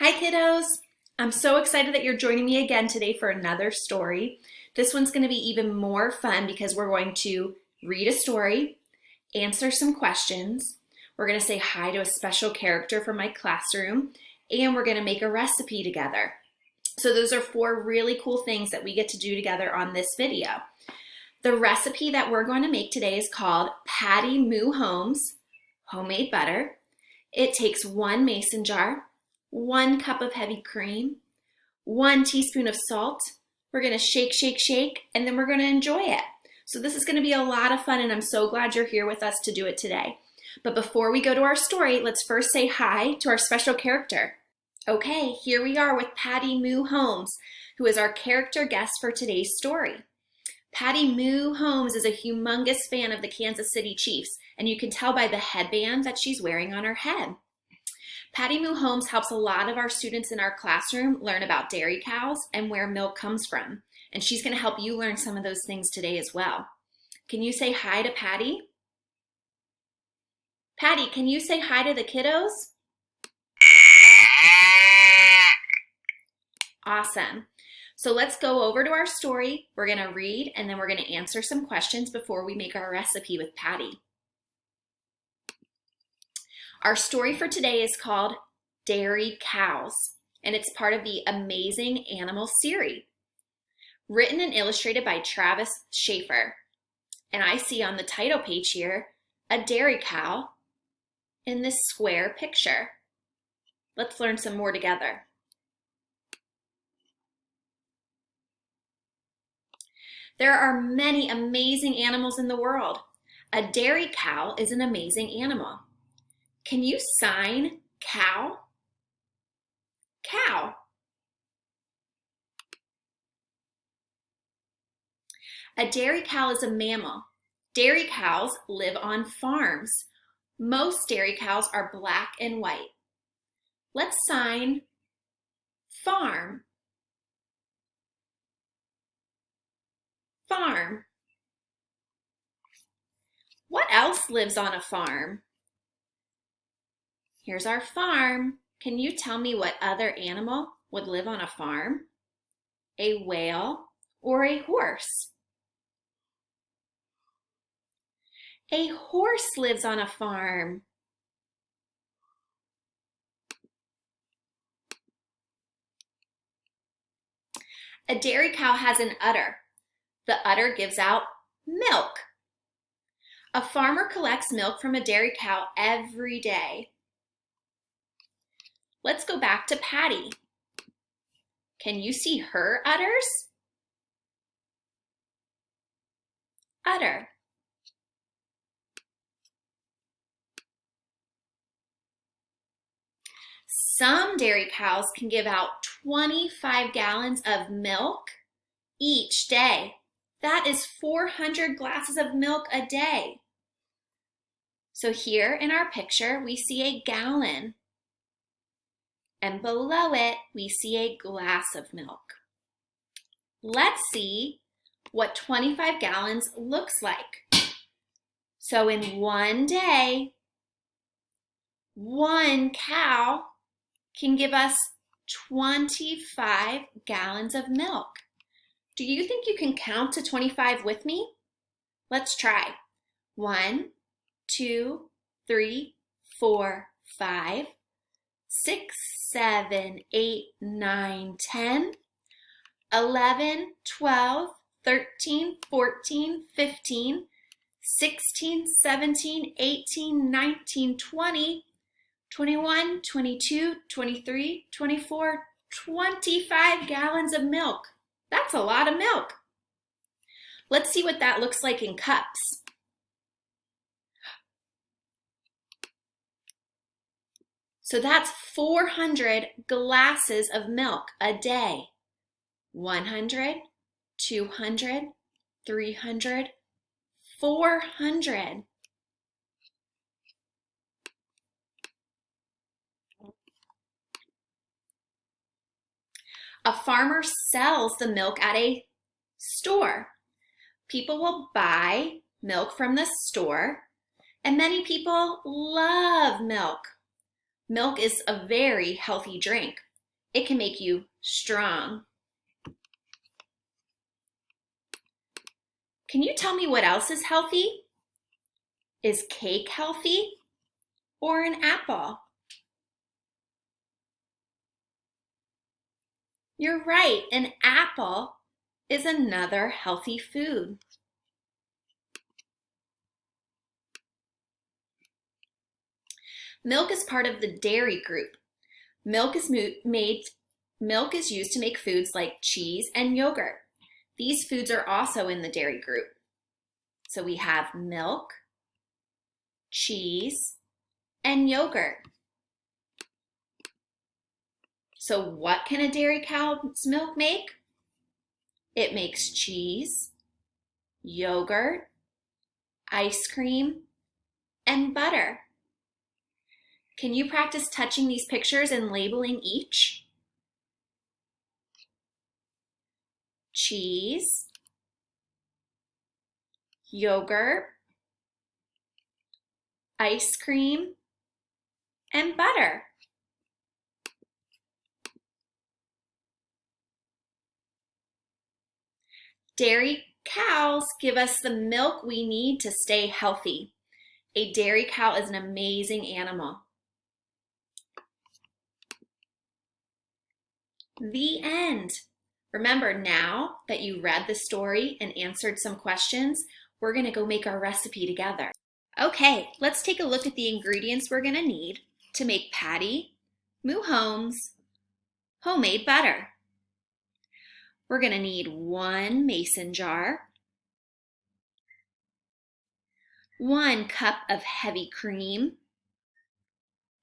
Hi kiddos! I'm so excited that you're joining me again today for another story. This one's going to be even more fun because we're going to read a story, answer some questions, we're going to say hi to a special character from my classroom, and we're going to make a recipe together. So those are 4 really cool things that we get to do together on this video. The recipe that we're going to make today is called Patty Moo-Homes Homemade Butter. It takes 1 mason jar, 1 cup of heavy cream, 1 teaspoon of salt. We're going to shake, shake, shake, and then we're going to enjoy it. So this is going to be a lot of fun, and I'm so glad you're here with us to do it today. But before we go to our story, let's first say hi to our special character. Okay, here we are with Patty Moo-Homes, who is our character guest for today's story. Patty Moo-Homes is a humongous fan of the Kansas City Chiefs, and you can tell by the headband that she's wearing on her head. Patty Moo-Homes helps a lot of our students in our classroom learn about dairy cows and where milk comes from. And she's going to help you learn some of those things today as well. Can you say hi to Patty? Patty, can you say hi to the kiddos? Awesome. So let's go over to our story. We're going to read and then we're going to answer some questions before we make our recipe with Patty. Our story for today is called Dairy Cows, and it's part of the Amazing Animal series. Written and illustrated by Travis Schaefer. And I see on the title page here, a dairy cow in this square picture. Let's learn some more together. There are many amazing animals in the world. A dairy cow is an amazing animal. Can you sign cow? Cow. A dairy cow is a mammal. Dairy cows live on farms. Most dairy cows are black and white. Let's sign farm. Farm. What else lives on a farm? Here's our farm. Can you tell me what other animal would live on a farm? A whale or a horse? A horse lives on a farm. A dairy cow has an udder. The udder gives out milk. A farmer collects milk from a dairy cow every day. Let's go back to Patty. Can you see her udders? Udder. Some dairy cows can give out 25 gallons of milk each day. That is 400 glasses of milk a day. So here in our picture, we see a gallon. And below it, we see a glass of milk. Let's see what 25 gallons looks like. So in one day, 1 cow can give us 25 gallons of milk. Do you think you can count to 25 with me? Let's try. 1, 2, 3, 4, 5, 6, 7, 8, 9, 10, 11, 12, 13, 14, 15, 16, 17, 18, 19, 20, 21, 22, 23, 24, 25 gallons of milk. That's a lot of milk. Let's see what that looks like in cups. So that's 400 glasses of milk a day. 100, 200, 300, 400. A farmer sells the milk at a store. People will buy milk from the store, and many people love milk. Milk is a very healthy drink. It can make you strong. Can you tell me what else is healthy? Is cake healthy or an apple? You're right, an apple is another healthy food. Milk is part of the dairy group. Milk is used to make foods like cheese and yogurt. These foods are also in the dairy group. So we have milk, cheese, and yogurt. So what can a dairy cow's milk make? It makes cheese, yogurt, ice cream, and butter. Can you practice touching these pictures and labeling each? Cheese, yogurt, ice cream, and butter. Dairy cows give us the milk we need to stay healthy. A dairy cow is an amazing animal. The end. Remember, now that you read the story and answered some questions, we're going to go make our recipe together. Okay, let's take a look at the ingredients we're going to need to make Patty Moo-Homes Homemade Butter. We're going to need 1 mason jar, 1 cup of heavy cream,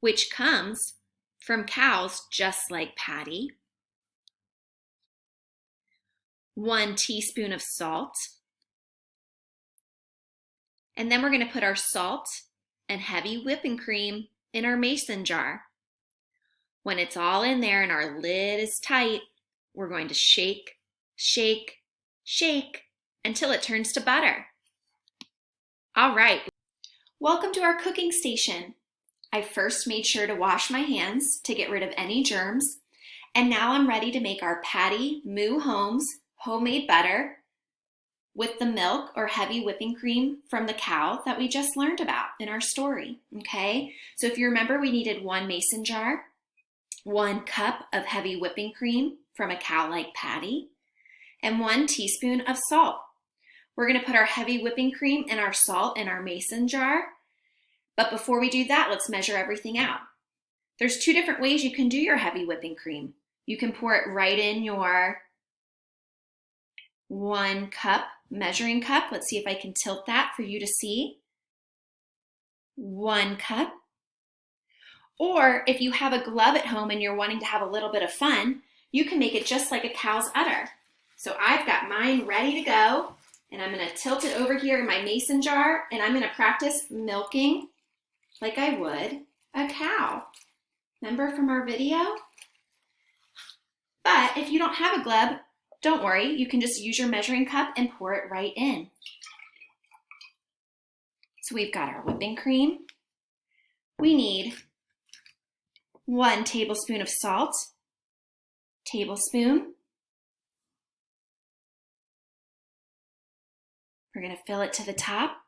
which comes from cows just like Patty, 1 teaspoon of salt, and then we're going to put our salt and heavy whipping cream in our mason jar. When it's all in there and our lid is tight, we're going to shake, shake, shake until it turns to butter. All right, welcome to our cooking station. I first made sure to wash my hands to get rid of any germs, and now I'm ready to make our Patty Moo-Homes Homemade Butter with the milk or heavy whipping cream from the cow that we just learned about in our story, okay? So if you remember, we needed 1 mason jar, 1 cup of heavy whipping cream from a cow like Patty, and 1 teaspoon of salt. We're gonna put our heavy whipping cream and our salt in our mason jar, but before we do that, let's measure everything out. There's 2 different ways you can do your heavy whipping cream. You can pour it right in your 1 cup measuring cup. Let's see if I can tilt that for you to see. 1 cup. Or if you have a glove at home and you're wanting to have a little bit of fun, you can make it just like a cow's udder. So I've got mine ready to go, and I'm gonna tilt it over here in my mason jar, and I'm gonna practice milking like I would a cow. Remember from our video? But if you don't have a glove, don't worry, you can just use your measuring cup and pour it right in. So we've got our whipping cream. We need 1 tablespoon of salt, tablespoon. We're gonna fill it to the top,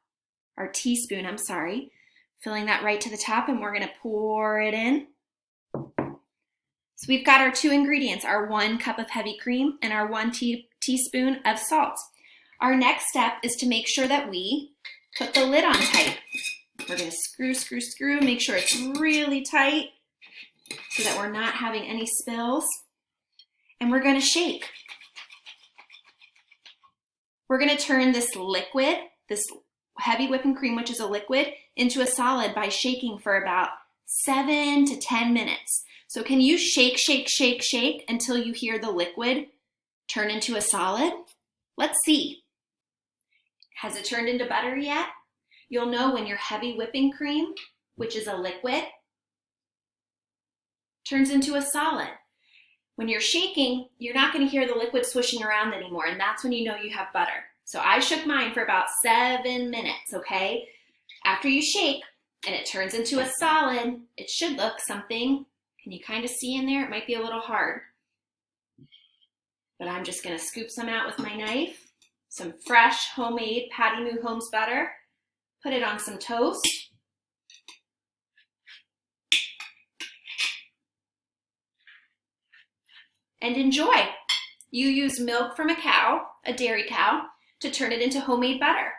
our teaspoon, I'm sorry, filling that right to the top, and we're gonna pour it in. So we've got our 2 ingredients, our 1 cup of heavy cream and our 1 teaspoon of salt. Our next step is to make sure that we put the lid on tight. We're gonna screw, screw, screw, make sure it's really tight so that we're not having any spills. And we're gonna shake. We're gonna turn this liquid, this heavy whipping cream, which is a liquid, into a solid by shaking for about 7 to 10 minutes. So can you shake, shake, shake, shake until you hear the liquid turn into a solid? Let's see. Has it turned into butter yet? You'll know when your heavy whipping cream, which is a liquid, turns into a solid. When you're shaking, you're not going to hear the liquid swishing around anymore, and that's when you know you have butter. So I shook mine for about 7 minutes, okay? After you shake and it turns into a solid, it should look something Can you kind of see in there? It might be a little hard, but I'm just gonna scoop some out with my knife. Some fresh homemade Patty Moo-Homes butter. Put it on some toast. And enjoy. You use milk from a cow, a dairy cow, to turn it into homemade butter.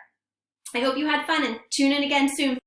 I hope you had fun and tune in again soon.